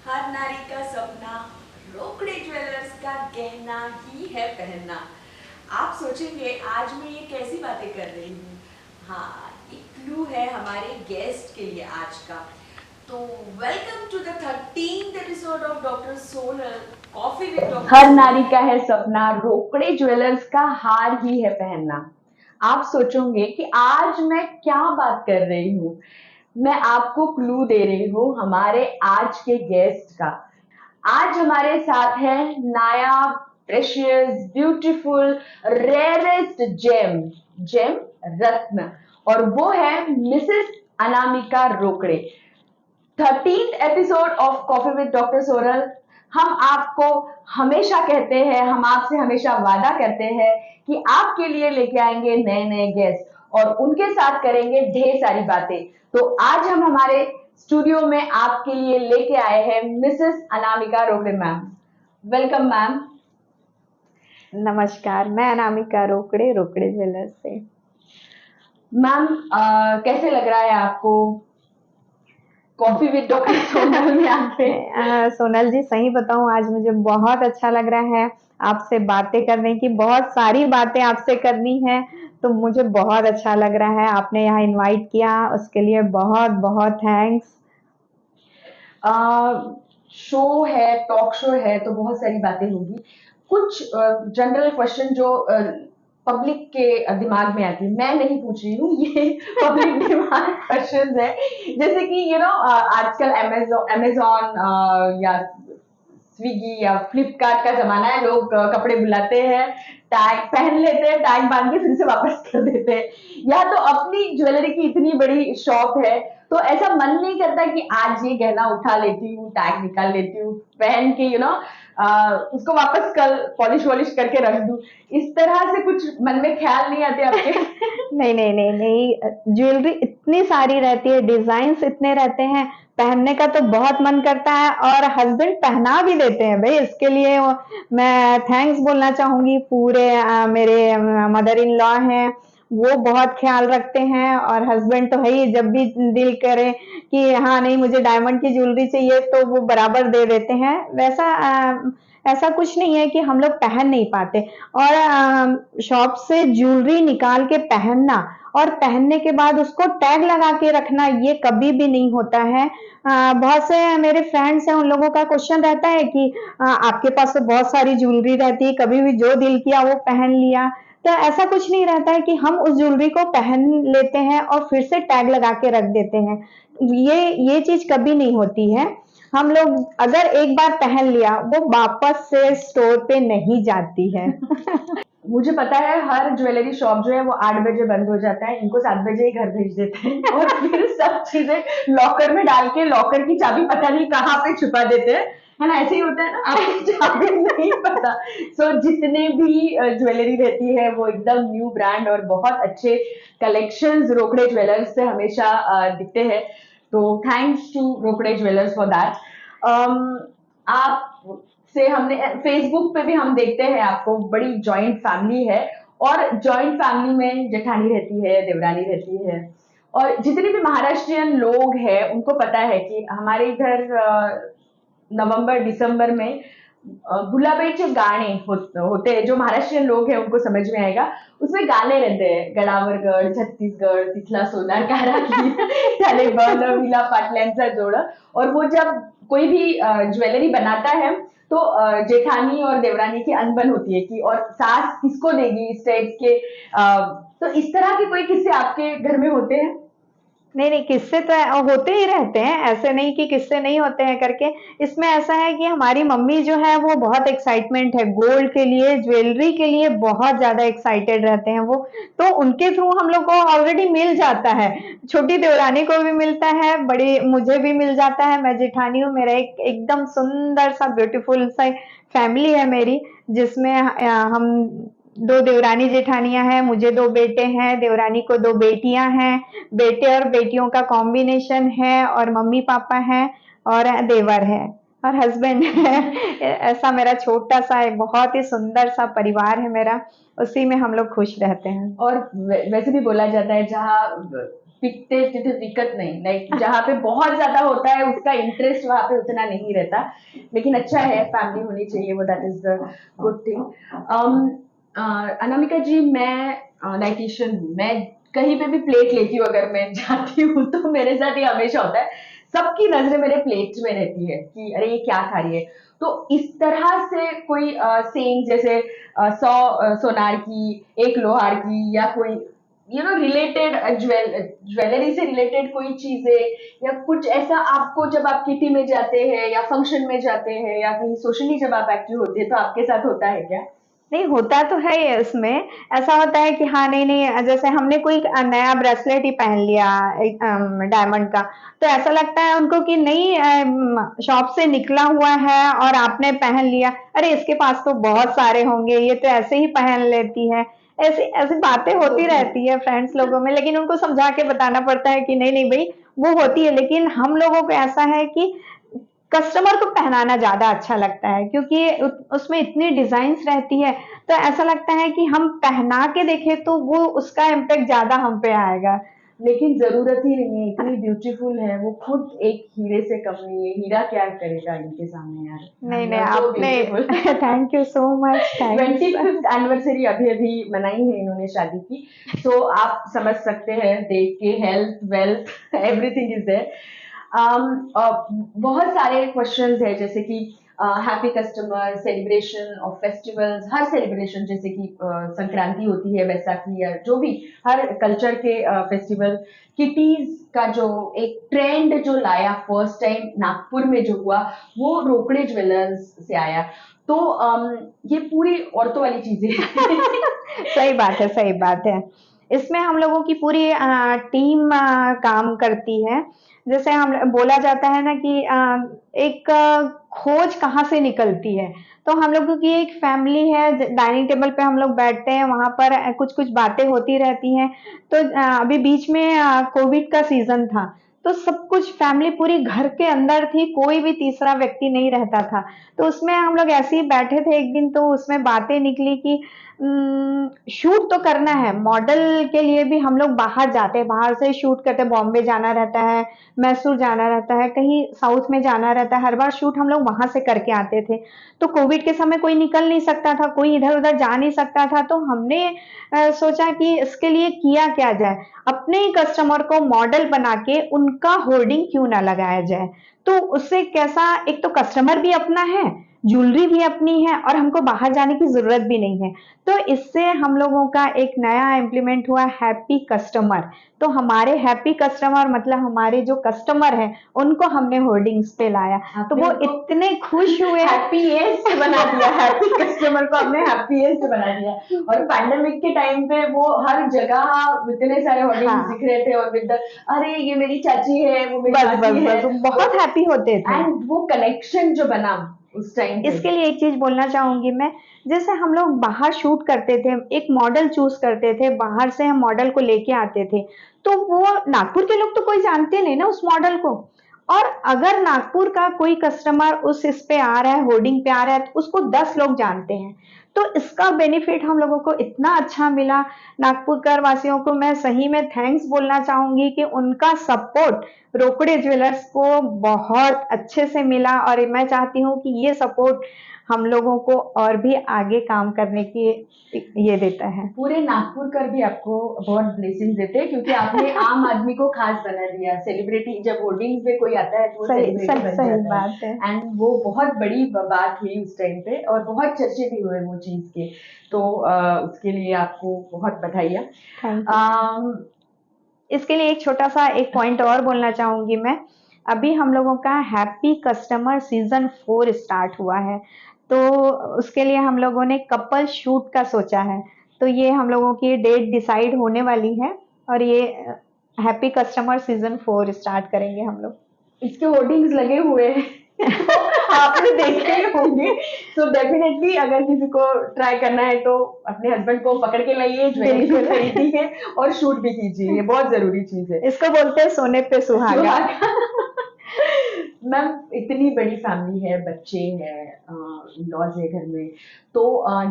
हर नारी का सपना रोकड़े ज्वेलर्स का गहना ही है पहनना। आप सोचेंगे आज मैं ये कैसी बातें कर रही हूँ। हाँ, एक क्लू है हमारे गेस्ट के लिए आज का। तो welcome to the 13th episode of doctor Sonal coffee with doctor. हर नारी का है सपना रोकड़े ज्वेलर्स का हार ही है पहनना। आप सोचोगे कि आज मैं क्या बात कर रही हूँ। मैं आपको क्लू दे रही हूँ हमारे आज के गेस्ट का। आज हमारे साथ है नायाब, precious, beautiful, rarest gem, gem रत्न, और वो है Mrs Anamika Rokade. 13th episode of coffee with doctor Sonal. हम आपको हमेशा कहते हैं, हम आपसे हमेशा वादा करते हैं कि आपके लिए लेके आएंगे नए नए गेस्ट और उनके साथ करेंगे ढेर सारी बातें। तो आज हम हमारे स्टूडियो में आपके लिए लेके आए हैं Mrs Anamika Rokade ma'am. Welcome ma'am. नमस्कार, मैं अनामिका रोकड़े, रोकड़े ज्वेलर्स से। मैम, कैसे लग रहा है आपको कॉफी विद डॉक्टर सोनल में आके? सोनल जी, सही बताऊं, आज मुझे बहुत अच्छा लग रहा है आपसे बातें करने की। बहुत सारी बातें आपसे करनी है, तो मुझे बहुत अच्छा लग रहा है। आपने यहाँ इनवाइट किया, उसके लिए बहुत बहुत थैंक्स। शो है, टॉक शो है, तो बहुत सारी बातें होगी। कुछ जनरल क्वेश्चन जो पब्लिक के दिमाग में आती है, मैं नहीं पूछ रही हूँ, ये पब्लिक दिमाग क्वेश्चंस है। जैसे कि आजकल अमेजोन या स्विगी या फ्लिपकार्ट का जमाना है। लोग कपड़े बुलाते हैं, टैग पहन लेते हैं, टैग बांध के फिर से वापस कर देते हैं। या तो अपनी ज्वेलरी की इतनी बड़ी शॉप है, तो ऐसा मन नहीं करता कि आज ये गहना उठा लेती हूँ, टैग निकाल लेती हूँ, पहन के उसको वापस कल पॉलिश वॉलिश करके रख दूं। इस तरह से कुछ मन में ख्याल नहीं आते आपके? नहीं नहीं नहीं नहीं, ज्वेलरी इतनी सारी रहती है, डिजाइन्स इतने रहते हैं, पहनने का तो बहुत मन करता है, और हस्बैंड पहना भी देते हैं भाई। इसके लिए मैं थैंक्स बोलना चाहूंगी। पूरे मेरे मदर इन लॉ हैं, वो बहुत ख्याल रखते हैं, और हस्बैंड तो है ही, जब भी दिल करे कि हाँ नहीं मुझे डायमंड की ज्वेलरी चाहिए, तो वो बराबर दे देते हैं। वैसा ऐसा कुछ नहीं है कि हम लोग पहन नहीं पाते। और शॉप से ज्वेलरी निकाल के पहनना और पहनने के बाद उसको टैग लगा के रखना, ये कभी भी नहीं होता है। बहुत से मेरे फ्रेंड्स हैं, उन लोगों का क्वेश्चन रहता है कि आपके पास तो बहुत सारी ज्वेलरी रहती है, कभी भी जो दिल किया वो पहन लिया। तो ऐसा कुछ नहीं रहता है कि हम उस ज्वेलरी को पहन लेते हैं और फिर से टैग लगा के रख देते हैं। ये चीज कभी नहीं होती है। हम लोग अगर एक बार पहन लिया, वो वापस से स्टोर पे नहीं जाती है। मुझे पता है हर ज्वेलरी शॉप जो है वो 8 बजे बंद हो जाता है, इनको 7 बजे ही घर भेज देते हैं और फिर सब चीजें लॉकर में डाल के लॉकर की चाबी पता नहीं कहाँ पे छुपा देते हैं, है ना? ऐसे ही होता है ना, आपकी चाबी नहीं पता। सो जितने भी ज्वेलरी रहती है वो एकदम न्यू ब्रांड और बहुत अच्छे कलेक्शंस रोकड़े ज्वेलर्स से हमेशा दिखते हैं। तो thanks to Rokade jewellers for that. आप से हमने फेसबुक पे भी हम देखते हैं आपको, बड़ी जॉइंट फैमिली है, और जॉइंट फैमिली में जेठानी रहती है, देवरानी रहती है, और जितने भी महाराष्ट्रियन लोग हैं उनको पता है कि हमारे इधर नवंबर दिसंबर में गुलाबाईचे गाणे होते हैं। जो महाराष्ट्रियन लोग हैं उनको समझ में आएगा। उसमें गाने रहते हैं, गडावरगड, छत्तीसगड, तिथला सोनार कारागीर, त्याने बनविला पाटल्यांचा जोड। और वो जब कोई भी ज्वेलरी बनाता है तो जेठानी और देवरानी की अनबन होती है कि और सास किसको देगी इस टाइप के। तो इस तरह के कोई किस्से आपके घर में होते हैं? नहीं नहीं, किस्से तो होते ही रहते हैं, ऐसे नहीं कि किस्से नहीं होते हैं करके। इसमें ऐसा है कि हमारी मम्मी जो है वो बहुत एक्साइटमेंट है गोल्ड के लिए, ज्वेलरी के लिए बहुत ज्यादा एक्साइटेड रहते हैं वो। तो उनके थ्रू हम लोग को ऑलरेडी मिल जाता है। छोटी देवरानी को भी मिलता है, बड़ी मुझे भी मिल जाता है। मैं जेठानी हूँ, मेरा एक एकदम सुंदर सा ब्यूटीफुल सा फैमिली है मेरी, जिसमें हम दो देवरानी जेठानियां हैं, मुझे दो बेटे हैं, देवरानी को दो बेटियां हैं, बेटे और बेटियों का कॉम्बिनेशन है, और मम्मी पापा हैं, और देवर है, और हस्बैंड है। ऐसा मेरा छोटा सा एक बहुत ही सुंदर सा परिवार है मेरा, उसी में हम लोग खुश रहते हैं। और वैसे भी बोला जाता है जहाँ बिकते थे विकत नहीं, लाइक जहाँ पे बहुत ज्यादा होता है उसका इंटरेस्ट वहाँ पे उतना नहीं रहता, लेकिन अच्छा है फैमिली होनी चाहिए वो, that is the good thing. Anamika ji, मैं डाइटिशियन हूँ, मैं कहीं पे भी प्लेट लेती हूँ, अगर मैं जाती हूँ तो मेरे साथ ये हमेशा होता है, सबकी नजरें मेरे प्लेट में रहती है कि अरे ये क्या खा रही है। तो इस तरह से कोई सेइंग जैसे 100 सोनार की, एक लोहार की, या कोई रिलेटेड ज्वेलरी से रिलेटेड कोई चीजें या कुछ ऐसा आपको जब आप किटी में जाते हैं या फंक्शन में जाते हैं या कहीं सोशली जब आप एक्टिव होते हैं तो आपके साथ होता है क्या? नहीं, होता तो है ये इसमें। ऐसा होता है कि हाँ, नहीं नहीं, जैसे हमने कोई नया ब्रेसलेट ही पहन लिया एक डायमंड का, तो ऐसा लगता है उनको कि नहीं, शॉप से निकला हुआ है और आपने पहन लिया, अरे इसके पास तो बहुत सारे होंगे, ये तो ऐसे ही पहन लेती है। ऐसी ऐसी बातें होती होती है। रहती है फ्रेंड्स लोगों में, लेकिन उनको समझा के बताना पड़ता है कि नहीं नहीं भाई, वो होती है, लेकिन हम लोगों को ऐसा है कि कस्टमर को पहनाना ज्यादा अच्छा लगता है, क्योंकि उसमें इतनी डिजाइन्स रहती है, तो ऐसा लगता है कि हम पहना के देखें तो वो उसका इम्पैक्ट ज्यादा हम पे आएगा। लेकिन जरूरत ही नहीं है, इतनी ब्यूटीफुल है वो, खुद एक हीरे से कम नहीं है, हीरा क्या करेगा इनके सामने यार, नहीं नहीं, सो आपने beautiful. Thank you so much, thanks. 25th anniversary अभी अभी मनाई है इन्होंने शादी की, तो आप समझ सकते हैं देख के, health wealth everything is there. बहुत सारे क्वेश्चंस है, जैसे कि happy customer, celebration of festivals, हर सेलिब्रेशन जैसे कि संक्रांति होती है, बैसाखी, या जो भी हर कल्चर के फेस्टिवल, किटीज का जो एक ट्रेंड जो लाया फर्स्ट टाइम नागपुर में जो हुआ, वो रोकड़े ज्वेलर्स से आया। तो ये पूरी औरतों वाली चीजें सही बात है, सही बात है। इसमें हम लोगों की पूरी टीम काम करती है। जैसे हम बोला जाता है ना कि एक खोज कहाँ से निकलती है, तो हम लोगों की एक फैमिली है, डाइनिंग टेबल पे हम लोग बैठते हैं, वहां पर कुछ कुछ बातें होती रहती हैं। तो अभी बीच में कोविड का सीजन था, तो सब कुछ फैमिली पूरी घर के अंदर थी, कोई भी तीसरा व्यक्ति नहीं रहता था। तो उसमें हम लोग ऐसे ही बैठे थे एक दिन, तो उसमें बातें निकली कि शूट तो करना है, मॉडल के लिए भी हम लोग बाहर जाते हैं, बाहर से शूट करते हैं, बॉम्बे जाना रहता है, मैसूर जाना रहता है, कहीं साउथ में जाना रहता है, हर बार शूट हम लोग वहां से करके आते थे। तो कोविड के समय कोई निकल नहीं सकता था, कोई इधर उधर जा नहीं सकता था, तो हमने सोचा कि इसके लिए किया क्या जाए, अपने ही कस्टमर को मॉडल बना के उनका होर्डिंग क्यों ना लगाया जाए। तो उससे कैसा, एक तो कस्टमर भी अपना है, ज्वेलरी भी अपनी है, और हमको बाहर जाने की जरूरत भी नहीं है। तो इससे हम लोगों का एक नया इम्प्लीमेंट हुआ, हैप्पी कस्टमर। तो हमारे हैप्पी कस्टमर मतलब हमारे जो कस्टमर हैं उनको हमने होर्डिंग्स पे लाया, तो वो इतने खुश हुए। हैप्पीएस्ट बना दिया, हैप्पी कस्टमर को हमने हैप्पीएस्ट बना दिया। और पैंडेमिक के टाइम पे वो हर जगह इतने सारे होर्डिंग्स हाँ, दिख रहे थे, और विद अरे ये मेरी चाची है, वो मेरी बस बस चाची है, बस, वो बहुत हैप्पी होते थे। एंड वो कनेक्शन जो बना उस टाइम पे। इसके लिए एक चीज बोलना चाहूंगी मैं, जैसे हम लोग बाहर शूट करते थे, एक मॉडल चूज करते थे, बाहर से हम मॉडल को लेके आते थे, तो वो नागपुर के लोग तो कोई जानते नहीं ना उस मॉडल को, और अगर नागपुर का कोई कस्टमर उस इस पे आ रहा है, होर्डिंग पे आ रहा है, तो उसको 10 लोग जानते हैं। तो इसका बेनिफिट हम लोगों को इतना अच्छा मिला। नागपुर कर वासियों को मैं सही में थैंक्स बोलना चाहूंगी कि उनका सपोर्ट रोकड़े ज्वेलर्स को बहुत अच्छे से मिला, और मैं चाहती हूँ कि ये सपोर्ट हम लोगों को और भी आगे काम करने की ये देता है। पूरे नागपुर कर भी आपको बहुत ब्लेसिंग देते हैं, क्योंकि आपने आम आदमी को खास बना दिया, सेलिब्रिटी जब होर्डिंग्स में कोई आता है तो वो सही सेलिब्रिटी बन सही जाता बात है। है, एंड वो बहुत बड़ी बात हुई उस टाइम पे, और बहुत चर्चे भी हुए वो चीज के। तो उसके लिए आपको बहुत बधाइयाँ। Thank you. इसके लिए एक छोटा सा एक पॉइंट और बोलना चाहूंगी मैं। अभी हम लोगों का हैप्पी कस्टमर सीजन 4 स्टार्ट हुआ है, तो उसके लिए हम लोगों ने कपल शूट का सोचा है। तो ये हम लोगों की डेट डिसाइड होने वाली है, और ये हैप्पी कस्टमर सीजन 4 स्टार्ट करेंगे हम लोग। इसके होर्डिंग्स लगे हुए हैं तो आपने देखे ही होंगे। सो डेफिनेटली अगर किसी को ट्राई करना है तो अपने हस्बैंड को पकड़ के लाइए, ज्वेलरी बिल्कुल। खरीदिए और शूट भी कीजिए, ये बहुत जरूरी चीज है। इसको बोलते हैं सोने पे सुहागा। मैम इतनी बड़ी फैमिली है, बच्चे हैं, लॉज है घर में, तो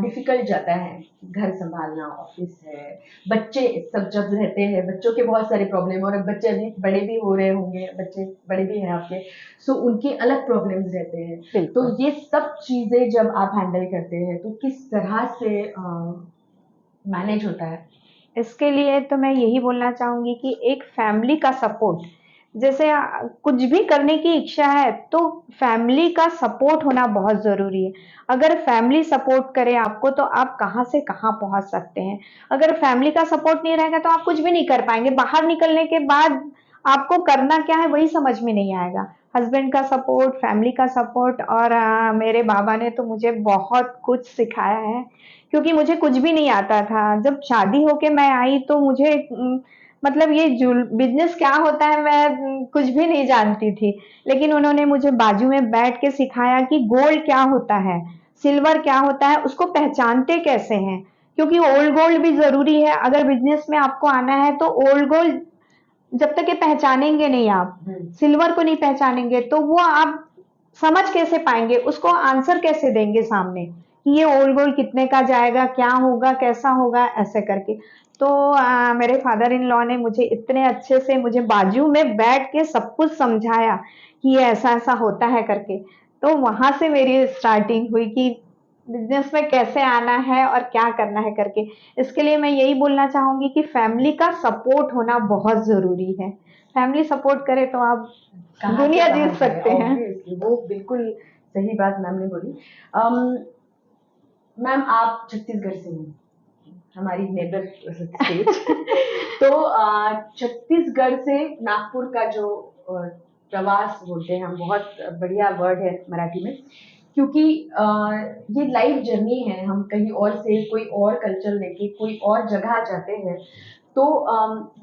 डिफिकल्ट जाता है घर संभालना, ऑफिस है, बच्चे सब जब रहते हैं, बच्चों के बहुत सारे प्रॉब्लम, और अब बच्चे अभी बड़े भी हो रहे होंगे, बच्चे बड़े भी हैं आपके, सो उनके अलग प्रॉब्लम्स रहते हैं। तो बिल्कुल। ये सब चीजें जब आप हैंडल करते हैं तो किस तरह से मैनेज होता है? इसके लिए तो मैं यही बोलना चाहूंगी कि एक फैमिली का सपोर्ट, जैसे कुछ भी करने की इच्छा है तो फैमिली का सपोर्ट होना बहुत जरूरी है। अगर फैमिली सपोर्ट करे आपको तो आप कहाँ से कहाँ पहुंच सकते हैं। अगर फैमिली का सपोर्ट नहीं रहेगा तो आप कुछ भी नहीं कर पाएंगे। बाहर निकलने के बाद आपको करना क्या है वही समझ में नहीं आएगा। हस्बैंड का सपोर्ट, फैमिली का सपोर्ट, और मेरे बाबा ने तो मुझे बहुत कुछ सिखाया है, क्योंकि मुझे कुछ भी नहीं आता था। जब शादी होके मैं आई तो मुझे मतलब ये बिजनेस क्या होता है मैं कुछ भी नहीं जानती थी। लेकिन उन्होंने मुझे बाजू में बैठ के सिखाया कि गोल्ड क्या होता है, सिल्वर क्या होता है, उसको पहचानते कैसे हैं। क्योंकि ओल्ड गोल्ड भी जरूरी है। अगर बिजनेस में आपको आना है तो ओल्ड गोल्ड जब तक ये पहचानेंगे नहीं, आप सिल्वर को नहीं पहचानेंगे तो वो आप समझ कैसे पाएंगे, उसको आंसर कैसे देंगे सामने कि ये ओल्ड गोल्ड कितने का जाएगा, क्या होगा, कैसा होगा, ऐसे करके। तो मेरे फादर इन लॉ ने मुझे इतने अच्छे से मुझे बाजू में बैठ के सब कुछ समझाया कि ये ऐसा ऐसा होता है करके। तो वहां से मेरी स्टार्टिंग हुई कि बिजनेस में कैसे आना है और क्या करना है करके। इसके लिए मैं यही बोलना चाहूंगी कि फैमिली का सपोर्ट होना बहुत जरूरी है। फैमिली सपोर्ट करे तो आप कहाँ से दुनिया कहाँ जीत जाए, सकते हैं। ऑब्वियसली वो बिल्कुल सही बात मैम ने बोली। मैम आप छत्तीसगढ़ से हैं, हमारी नेबर स्टेट। तो छत्तीसगढ़ से नागपुर का जो प्रवास बोलते हैं हम, बहुत बढ़िया वर्ड है मराठी में, क्योंकि ये लाइफ जर्नी है। हम कहीं और से कोई और कल्चर लेके कोई और जगह जाते हैं तो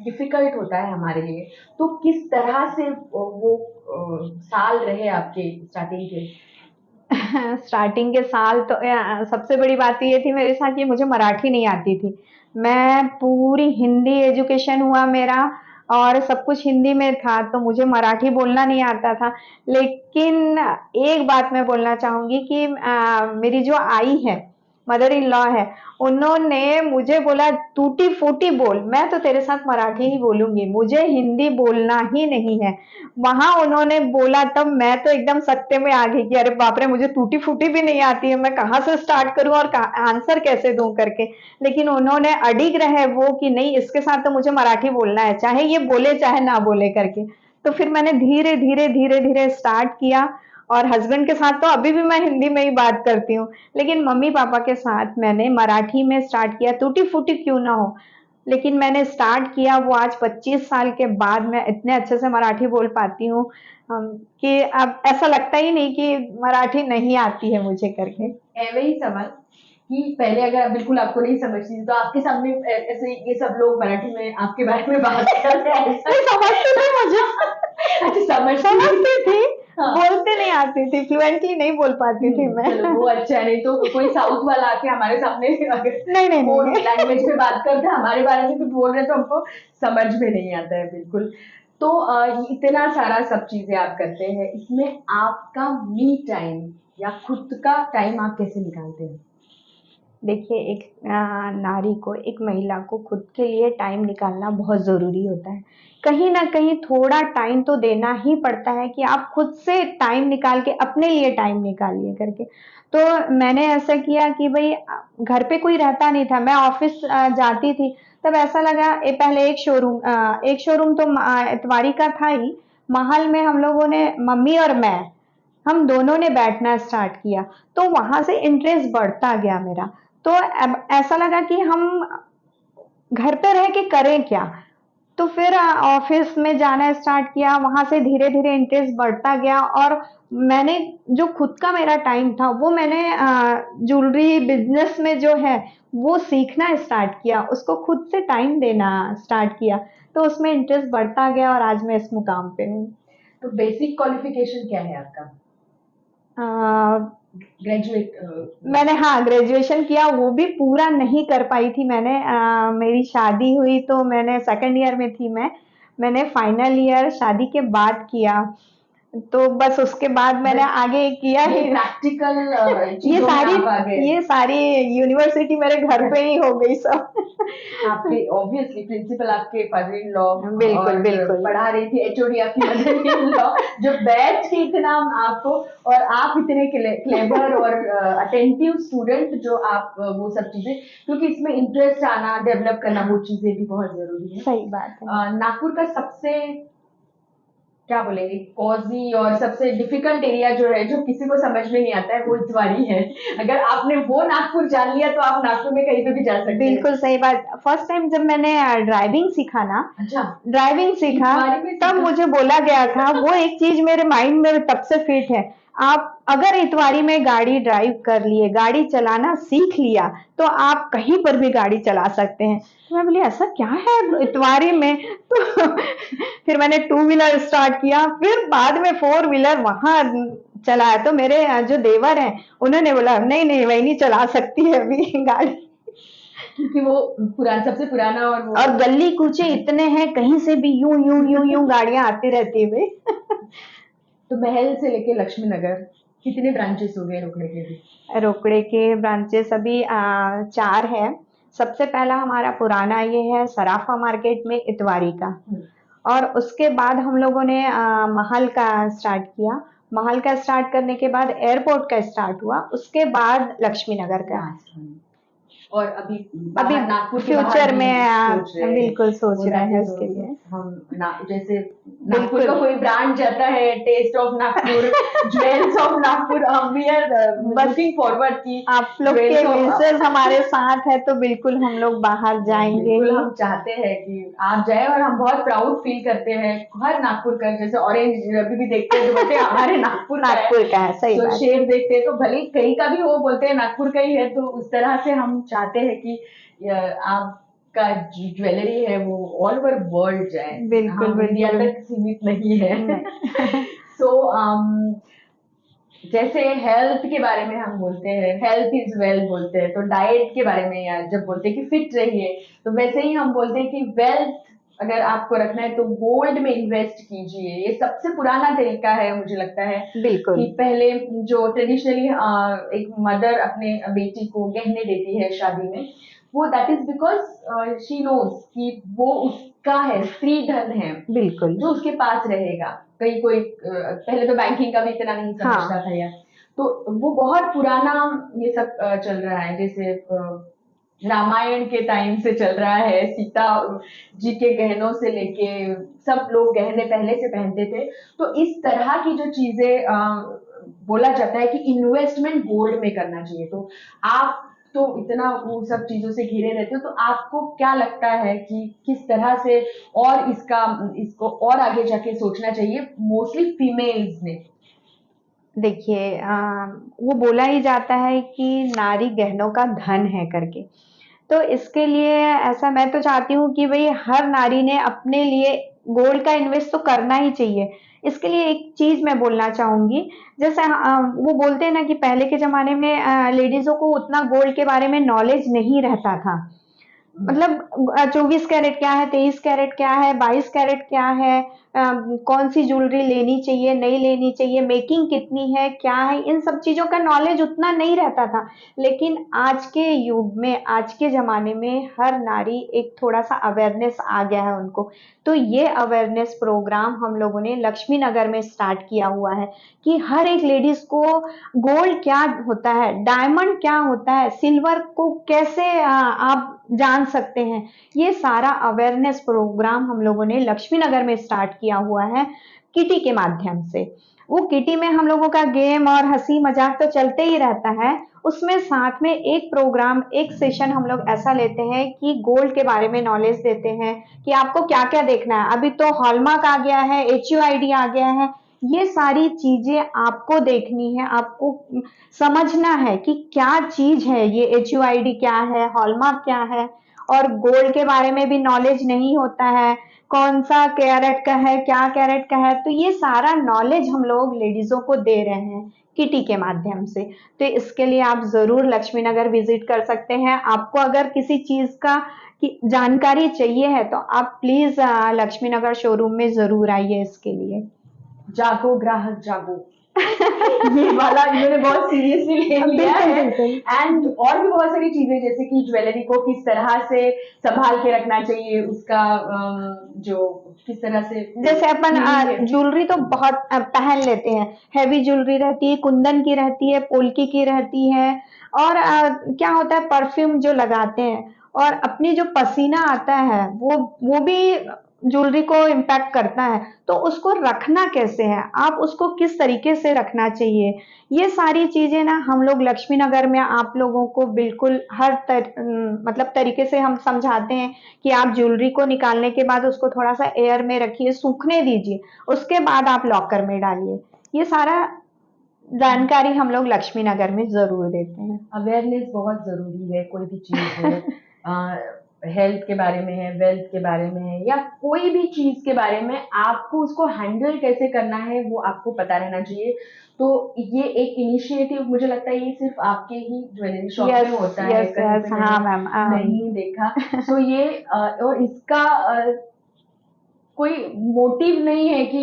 डिफिकल्ट होता है हमारे लिए। तो किस तरह से वो साल रहे आपके स्टार्टिंग के? स्टार्टिंग के साल तो सबसे बड़ी बात ये थी मेरे साथ कि मुझे मराठी नहीं आती थी। मैं पूरी हिंदी एजुकेशन हुआ मेरा और सब कुछ हिंदी में था, तो मुझे मराठी बोलना नहीं आता था। लेकिन एक बात मैं बोलना चाहूंगी कि मेरी जो आई है, मदर इन लॉ है, उन्होंने मुझे बोला टूटी फूटी बोल, मैं तो तेरे साथ मराठी ही बोलूंगी, मुझे हिंदी बोलना ही नहीं है। वहां उन्होंने बोला तब मैं तो एकदम सत्ते में आ गई कि अरे बाप रे, मुझे टूटी फूटी भी नहीं आती है, मैं कहाँ से स्टार्ट करूं और आंसर कैसे दूं करके। लेकिन उन्होंने अडिग रहे वो कि नहीं, इसके साथ तो मुझे मराठी बोलना है, चाहे ये बोले चाहे ना बोले करके। तो फिर मैंने धीरे धीरे धीरे धीरे स्टार्ट किया। और हस्बैंड के साथ तो अभी भी मैं हिंदी में ही बात करती हूँ, लेकिन मम्मी पापा के साथ मैंने मराठी में स्टार्ट किया, टूटी फूटी क्यों ना हो, लेकिन मैंने स्टार्ट किया। वो आज 25 साल के बाद मैं इतने अच्छे से मराठी बोल पाती हूँ कि अब ऐसा लगता ही नहीं कि मराठी नहीं आती है मुझे करके। ऐवे ही सवाल कि पहले अगर आप बिल्कुल आपको नहीं समझती थी तो आपके सामने ऐसे ये सब लोग मराठी में आपके बारे में बात करते हैं ऐसा? नहीं समझते थे मुझे। अच्छा, समझती थी, हाँ। बोलते नहीं आती थी, फ्लुएंटली नहीं बोल पाती थी मैं। चलो वो अच्छा है, नहीं तो कोई साउथ वाला आके हमारे सामने अगर नहीं नहीं वो नहीं। लैंग्वेज में बात करते हैं हमारे बारे में कुछ बोल रहे हैं तो हमको समझ में नहीं आता है बिल्कुल। तो इतना सारा सब चीजें आप करते हैं, इसमें आपका मी टाइम या खुद का टाइम आप कैसे निकालते हैं? देखिए, एक नारी को, एक महिला को खुद के लिए टाइम निकालना बहुत ज़रूरी होता है। कहीं न कहीं थोड़ा टाइम तो देना ही पड़ता है कि आप खुद से टाइम निकाल के अपने लिए टाइम निकालिए करके। तो मैंने ऐसा किया कि भई घर पे कोई रहता नहीं था, मैं ऑफ़िस जाती थी, तब ऐसा लगा पहले एक शोरूम तो इतवारी का था ही, महल में हम लोगों ने, मम्मी और मैं, हम दोनों ने बैठना स्टार्ट किया। तो वहां से इंटरेस्ट बढ़ता गया मेरा। तो अब ऐसा लगा कि हम घर पे रह के करें क्या। तो फिर ऑफिस में जाना स्टार्ट किया, वहां से धीरे धीरे इंटरेस्ट बढ़ता गया। और मैंने जो खुद का मेरा टाइम था वो मैंने ज्वेलरी बिजनेस में जो है वो सीखना स्टार्ट किया, उसको खुद से टाइम देना स्टार्ट किया। तो उसमें इंटरेस्ट बढ़ता गया और आज मैं इस मुकाम पे हूँ। तो बेसिक क्वालिफिकेशन क्या है आपका? अ, ग्रेजुएट? मैंने, हाँ, ग्रेजुएशन किया, वो भी पूरा नहीं कर पाई थी मैंने। मेरी शादी हुई तो मैंने सेकंड ईयर में थी मैंने फाइनल ईयर शादी के बाद किया। तो बस उसके बाद मैंने आगे किया ही प्रैक्टिकल ये चीजों में सारी आप आ गए। ये सारी यूनिवर्सिटी मेरे घर पे ही हो गई सब। आपके ऑब्वियसली प्रिंसिपल आपके फादर इन लॉ बिल्कुल और बिल्कुल पढ़ा रही थी एचओडी आपकी मदर इन लॉ, जो बैठ के इतना आपको, और आप इतने क्लेवर और अटेंटिव स्टूडेंट, जो आप वो सब चीजें, क्योंकि इसमें इंटरेस्ट आना, डेवलप करना, वो चीजें भी बहुत जरूरी है। सही बात है। नागपुर का सबसे क्या बोलेंगे कॉजी और सबसे डिफिकल्ट एरिया जो है, जो किसी को समझ में नहीं आता है, वो इतवारी है। अगर आपने वो नागपुर जान लिया तो आप नागपुर में कहीं पे भी जा सकते हैं। बिल्कुल सही बात। फर्स्ट टाइम जब मैंने ड्राइविंग सीखा ना, अच्छा, ड्राइविंग सीखा, इतवारी में तब सीखा? मुझे बोला गया था, वो एक चीज मेरे माइंड में तब से फिट है, आप अगर इतवारी में गाड़ी ड्राइव कर लिए, गाड़ी चलाना सीख लिया, तो आप कहीं पर भी गाड़ी चला सकते हैं। तो मैं बोली ऐसा क्या है इतवारी में, तो फिर मैंने 2 व्हीलर स्टार्ट किया, फिर बाद में 4 व्हीलर वहां चलाया। तो मेरे जो देवर हैं, उन्होंने बोला नहीं नहीं वही नहीं चला सकती है अभी गाड़ी, क्योंकि वो पुराना, सबसे पुराना, और वो और गली कूचे इतने हैं, कहीं से भी यूं यूं यूं यूं गाड़ियां आती रहती है भाई। तो महल से लेके लक्ष्मी नगर कितने ब्रांचेस हो गए रोकड़े के भी? रोकड़े के ब्रांचेस अभी 4 है। सबसे पहला हमारा पुराना ये है सराफा मार्केट में इतवारी का, और उसके बाद हम लोगों ने महल का स्टार्ट किया। महल का स्टार्ट करने के बाद एयरपोर्ट का स्टार्ट हुआ, उसके बाद लक्ष्मी नगर का। और अभी अभी नागपुर के फ्यूचर बाहर भी में सोच रहे हैं। बिल्कुल सोच वो रहे हैं that is उसके लिए। हम जैसे नागपुर बिल्कुल। का कोई ब्रांड जाता है, taste of Nagpur, jewels of Nagpur, we are looking forward की आप लोग के विशेष हमारे साथ है, तो बिल्कुल हम लोग बाहर जाएंगे। बिल्कुल हम चाहते हैं कि आप जाए, और हम बहुत प्राउड फील करते हैं हर नागपुर का। जैसे ऑरेंज अभी भी देखते हैं तो बोलते हैं हमारे नागपुर का है, सही बात। शेर देखते हैं तो भले कहीं का भी हो, बोलते हैं नागपुर का ही है। तो उस तरह से हम चाहते हैं कि आपका ज्वेलरी है वो ऑल ओवर वर्ल्ड जाए, बिल्कुल हम इंडिया बिल्कुल। तक सीमित नहीं है। सो जैसे हेल्थ के बारे में हम बोलते हैं, हेल्थ इज वेल्थ बोलते हैं, तो डाइट के बारे में या जब बोलते हैं कि फिट रहिए, तो वैसे ही हम बोलते हैं कि वेल्थ अगर आपको रखना है तो गोल्ड में इन्वेस्ट कीजिए। ये सबसे पुराना तरीका है मुझे लगता है। बिल्कुल। कि पहले जो ट्रेडिशनली एक मदर अपने बेटी को गहने देती है शादी में, वो that is because she knows कि वो उसका है, स्त्री धन है, बिल्कुल। जो उसके पास रहेगा। कहीं कोई पहले तो बैंकिंग का भी इतना नहीं समझता था यार, तो वो बहुत पुराना ये सब चल रहा है। जैसे रामायण के टाइम से चल रहा है, सीता जी के गहनों से लेके सब लोग गहने पहले से पहनते थे। तो इस तरह की जो चीजें बोला जाता है कि इन्वेस्टमेंट गोल्ड में करना चाहिए। तो आप तो इतना वो सब चीजों से घिरे रहते हो, तो आपको क्या लगता है कि किस तरह से और इसको और आगे जाके सोचना चाहिए मोस्टली फीमेल्स ने? देखिए वो बोला ही जाता है कि नारी गहनों का धन है करके, तो इसके लिए ऐसा मैं तो चाहती हूँ कि भाई हर नारी ने अपने लिए गोल्ड का इन्वेस्ट तो करना ही चाहिए। इसके लिए एक चीज मैं बोलना चाहूंगी, जैसे वो बोलते हैं ना कि पहले के जमाने में लेडीजों को उतना गोल्ड के बारे में नॉलेज नहीं रहता था। मतलब 24 कैरेट क्या है, 23 कैरेट क्या है, 22 कैरेट क्या है, कौन सी ज्वेलरी लेनी चाहिए, नहीं लेनी चाहिए, मेकिंग कितनी है, क्या है, इन सब चीजों का नॉलेज उतना नहीं रहता था। लेकिन आज के युग में, आज के जमाने में हर नारी एक थोड़ा सा अवेयरनेस आ गया है उनको। तो ये अवेयरनेस प्रोग्राम हम लोगों ने लक्ष्मी नगर में स्टार्ट किया हुआ है कि हर एक लेडीज को गोल्ड क्या होता है, डायमंड क्या होता है, सिल्वर को कैसे आप जान सकते हैं। ये सारा अवेयरनेस प्रोग्राम हम लोगों ने लक्ष्मी नगर में स्टार्ट किया हुआ है किटी के माध्यम से। वो किटी में हम लोगों का गेम और हंसी मजाक तो चलते ही रहता है, उसमें साथ में एक प्रोग्राम, एक सेशन हम लोग ऐसा लेते हैं कि गोल्ड के बारे में नॉलेज देते हैं कि आपको क्या क्या देखना है। अभी तो हॉलमार्क आ गया है, HUID आ गया है, ये सारी चीजें आपको देखनी है, आपको समझना है कि क्या चीज है ये, HUID क्या है, हॉलमार्क क्या है। और गोल्ड के बारे में भी नॉलेज नहीं होता है, कौन सा कैरेट का है, क्या कैरेट का है, तो ये सारा नॉलेज हम लोग लेडीजों को दे रहे हैं किटी के माध्यम से। तो इसके लिए आप जरूर लक्ष्मी नगर विजिट कर सकते हैं। आपको अगर किसी चीज का की जानकारी चाहिए है तो आप प्लीज लक्ष्मी नगर शोरूम में जरूर आइए इसके लिए। जागो ग्राहक जागो, ये वाला इन्होंने बहुत सीरियसली ले लिया है। एंड और भी बहुत सारी चीजें, जैसे कि ज्वेलरी को किस तरह से संभाल के रखना चाहिए, उसका जो किस तरह से, जैसे अपन ज्वेलरी तो बहुत पहन लेते हैं, हैवी ज्वेलरी रहती है, कुंदन की रहती है, पोल्की की रहती है, और क्या होता है परफ्यूम जो लगाते हैं, और अपनी जो पसीना आता है वो भी ज्वेलरी को इम्पैक्ट करता है। तो उसको रखना कैसे है, आप उसको किस तरीके से रखना चाहिए, ये सारी चीजें ना हम लोग लक्ष्मी नगर में आप लोगों को बिल्कुल मतलब तरीके से हम समझाते हैं कि आप ज्वेलरी को निकालने के बाद उसको थोड़ा सा एयर में रखिए, सूखने दीजिए, उसके बाद आप लॉकर में डालिए। ये सारा जानकारी हम लोग लक्ष्मी नगर में जरूर देते हैं। अवेयरनेस बहुत जरूरी है, कोई भी चीज है, हेल्थ के बारे में है, वेल्थ के बारे में है, या कोई भी चीज के बारे में, आपको उसको हैंडल कैसे करना है वो आपको पता रहना चाहिए। तो ये एक इनिशिएटिव मुझे लगता है ये सिर्फ आपके ही ज्वेलरी शॉप में होता है, कहीं पे हाँ मैम, नहीं देखा। तो ये और इसका कोई मोटिव नहीं है कि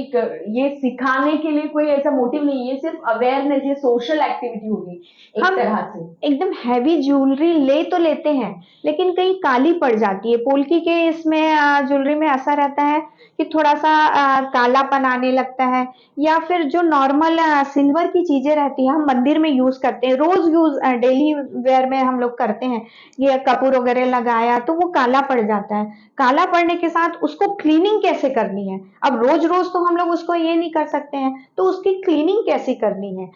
ये सिखाने के लिए कोई ऐसा मोटिव नहीं है, ये सिर्फ अवेयरनेस, ये सोशल एक्टिविटी होगी एक हम तरह से। एकदम हैवी ज्वेलरी ले तो लेते हैं, लेकिन कहीं काली पड़ जाती है। पोल्की के इसमें ज्वेलरी में ऐसा रहता है कि थोड़ा सा कालापन आने लगता है, या फिर जो नॉर्मल सिल्वर की चीजें रहती हैं हम मंदिर में यूज करते हैं, रोज यूज डेली वेयर में हम लोग करते हैं, ये कपूर वगैरह लगाया तो वो काला पड़ जाता है। काला पड़ने के साथ उसको क्लीनिंग कैसे करनी है, अब रोज रोज तो हम लोग उसको ये नहीं कर सकते हैं, तो उसकी क्लीनिंग कैसे करनी है,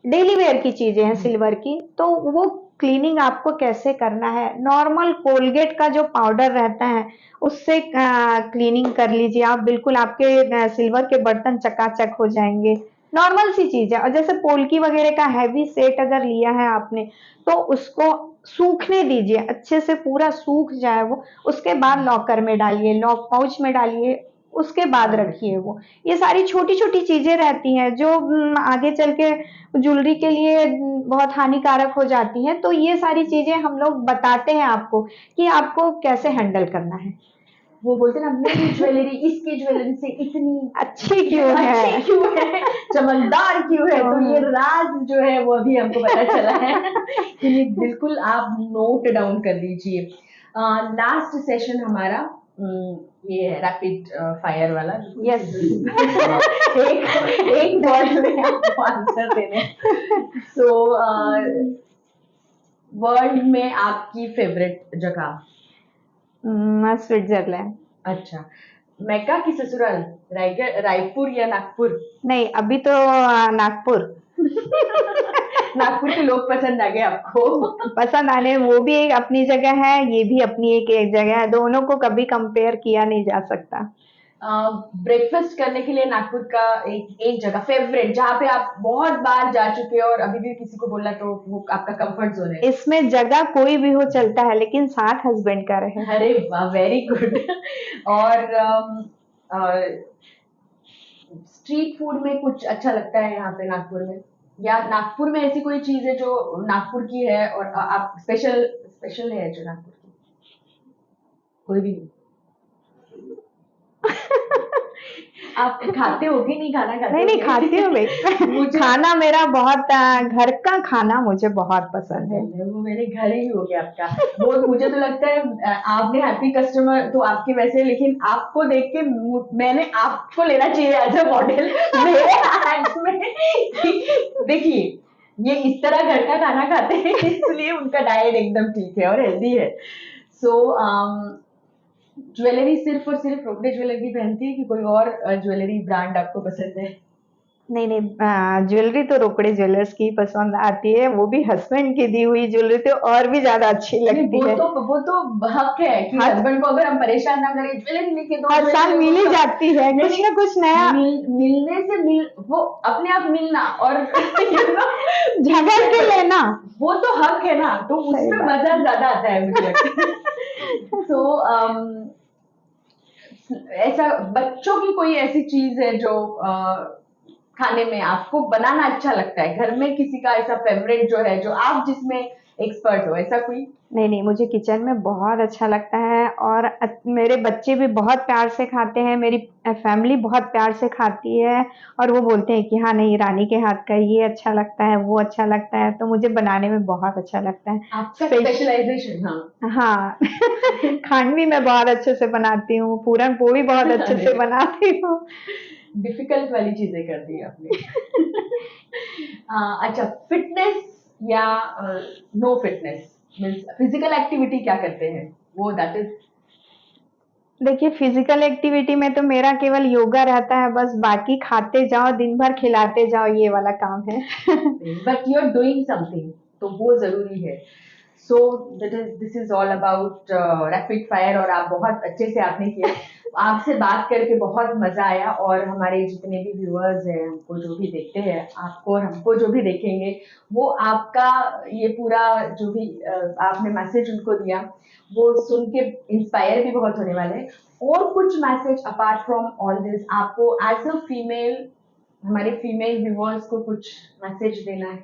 डेली वेयर की चीजें हैं सिल्वर की, तो वो क्लीनिंग आपको कैसे करना है। नॉर्मल कोलगेट का जो पाउडर रहता है उससे क्लीनिंग कर लीजिए आप, बिल्कुल आपके सिल्वर के बर्तन चकाचक हो जाएंगे। नॉर्मल सी चीज है। और जैसे पोल्की वगैरह का हैवी सेट अगर लिया है आपने, तो उसको सूखने दीजिए, अच्छे से पूरा सूख जाए वो, उसके बाद लॉकर में डालिए, लॉक पाउच में डालिए, उसके बाद रखिए वो। ये सारी छोटी छोटी चीजें रहती हैं जो आगे चल के ज्वेलरी के लिए बहुत हानिकारक हो जाती हैं। तो ये सारी चीजें हम लोग बताते हैं आपको कि आपको कैसे हैंडल करना है। वो बोलते हैं ना, मेरी ज्वेलरी इसकी ज्वेलरी से इतनी अच्छी क्यों है, चमकदार क्यों है। तो ये राज जो है वो अभी हमको पता चला है। तो ये बिल्कुल आप नोट डाउन कर लीजिए। लास्ट सेशन हमारा ये है रैपिड फायर वाला। यस एक वर्ड में आपको आंसर देने। सो वर्ल्ड में आपकी फेवरेट जगह? स्विट्जरलैंड। अच्छा, मैका की ससुराल? रायपुर या नागपुर? नहीं, अभी तो नागपुर। नागपुर के लोग पसंद आ गए आपको? पसंद आने, वो भी एक अपनी जगह है, ये भी अपनी एक जगह है, दोनों को कभी कंपेयर किया नहीं जा सकता। ब्रेकफास्ट करने के लिए नागपुर का एक जगह फेवरेट, जहाँ पे आप बहुत बार जा चुके हो और अभी भी किसी को बोला तो वो आपका कंफर्ट जोन है? इसमें जगह कोई भी हो चलता है, लेकिन साथ हस्बैंड का रहे। अरे वाह, वेरी गुड। और स्ट्रीट फूड में कुछ अच्छा लगता है यहाँ पे नागपुर में, या नागपुर में ऐसी कोई चीज है जो नागपुर की है और आप स्पेशल है जो नागपुर की? कोई भी नहीं? आप खाते हो कि नहीं? खाना खाते नहीं खाती हूँ भाई। खाना मेरा बहुत घर का खाना मुझे बहुत पसंद है। वो मेरे घर ही हो गया आपका। वो मुझे तो लगता है आपने हैप्पी कस्टमर तो आपके वैसे, लेकिन आपको देख के मैंने आपको लेना चाहिए एज अ मॉडल मेरे हैंड्स में। देखिए, ये इस तरह घर का खाना खाते हैं इसलिए उनका डाइट एकदम ठीक है और हेल्दी है। सो ज्वेलरी सिर्फ और सिर्फ रोकड़े ज्वेलरी पहनती है कि कोई और ज्वेलरी ब्रांड आपको पसंद है? नहीं, ज्वेलरी तो रोकड़े ज्वेलर्स की पसंद आती है, वो भी हस्बैंड की दी हुई ज्वेलरी तो और भी ज्यादा अच्छी लगती है। वो तो हक है कि हस्बैंड को अगर हम परेशान ना करें, ज्वेलरी लेके दो, हर साल मिल ही जाती है कुछ ना कुछ नया। मिलने से वो अपने आप मिलना और झगड़ के लेना, वो तो हक है ना, तो उसमें मजा ज्यादा आता है मुझे लगता है। तो ऐसा बच्चों की कोई ऐसी चीज है जो खाने में आपको बनाना अच्छा लगता है? घर में किसी का ऐसा फेवरेट जो है, जो आप जिसमें एक्सपर्ट हो, ऐसा कोई? नहीं नहीं, मुझे किचन में बहुत अच्छा लगता है, और मेरे बच्चे भी बहुत प्यार से खाते हैं, मेरी फैमिली बहुत प्यार से खाती है, और वो बोलते हैं कि हाँ नहीं, रानी के हाथ का ये अच्छा लगता है, वो अच्छा लगता है, तो मुझे बनाने में बहुत अच्छा लगता है। आपका स्पेश स्पेशलाइजेशन, हाँ। हाँ खांडवी मैं बहुत अच्छे से बनाती हूँ, पूरन पोली बहुत अच्छे से अरे, बनाती हूँ। डिफिकल्ट वाली चीजें कर दी आपने। अच्छा, फिटनेस या no fitness, means physical activity क्या करते हैं, वो दैट इज। देखिए, फिजिकल एक्टिविटी में तो मेरा केवल योगा रहता है, बस बाकी खाते जाओ, दिन भर खिलाते जाओ, ये वाला काम है। But you are doing something, तो वो जरूरी है। So this is all about rapid fire, और आप बहुत अच्छे से आपने किया। आपसे बात करके बहुत मजा आया, और हमारे जितने भी व्यूअर्स हैं, हमको जो भी देखते हैं, आपको और हमको जो भी देखेंगे, वो आपका ये पूरा जो भी आपने मैसेज उनको दिया, वो सुन के इंस्पायर भी बहुत होने वाले हैं। और कुछ message apart from all this आपको एज अ फीमेल, हमारे फीमेल व्यूअर्स को कुछ मैसेज देना है?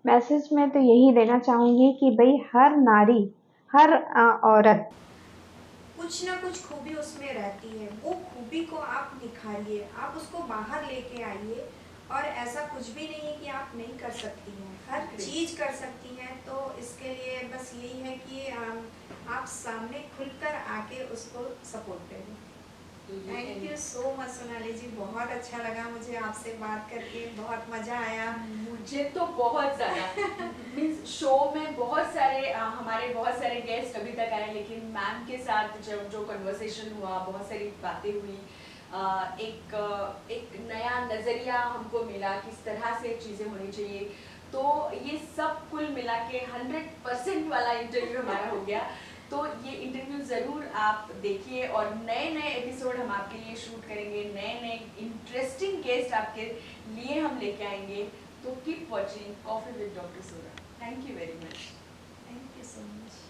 मैसेज में तो यही देना चाहूंगी कि भाई हर नारी, हर औरत, कुछ ना कुछ खूबी उसमें रहती है, वो खूबी को आप निखारिए, आप उसको बाहर लेके आइए। और ऐसा कुछ भी नहीं है कि आप नहीं कर सकती हैं, हर चीज़ कर सकती हैं। तो इसके लिए बस यही है कि आप सामने खुलकर आके उसको सपोर्ट करें। Thank you so much Sonali ji, बहुत अच्छा लगा मुझे आपसे बात करके, बहुत मज़ा आया। मुझे तो बहुत ज़्यादा मीन्स शो में बहुत सारे हमारे बहुत सारे गेस्ट अभी तक आए, लेकिन मैम के साथ जब जो कन्वर्सेशन हुआ, बहुत सारी बातें हुई, एक नया नज़रिया हमको मिला, किस तरह से चीज़ें होनी चाहिए। तो ये सब कुल मिला के 100% वाला इंटरव्यू हमारा हो गया। तो ये इंटरव्यू ज़रूर आप देखिए, और नए नए एपिसोड हम आपके लिए शूट करेंगे, नए नए इंटरेस्टिंग गेस्ट आपके लिए हम लेके आएंगे। तो keep watching coffee with doctor Sora. Thank you very much. Thank you so much.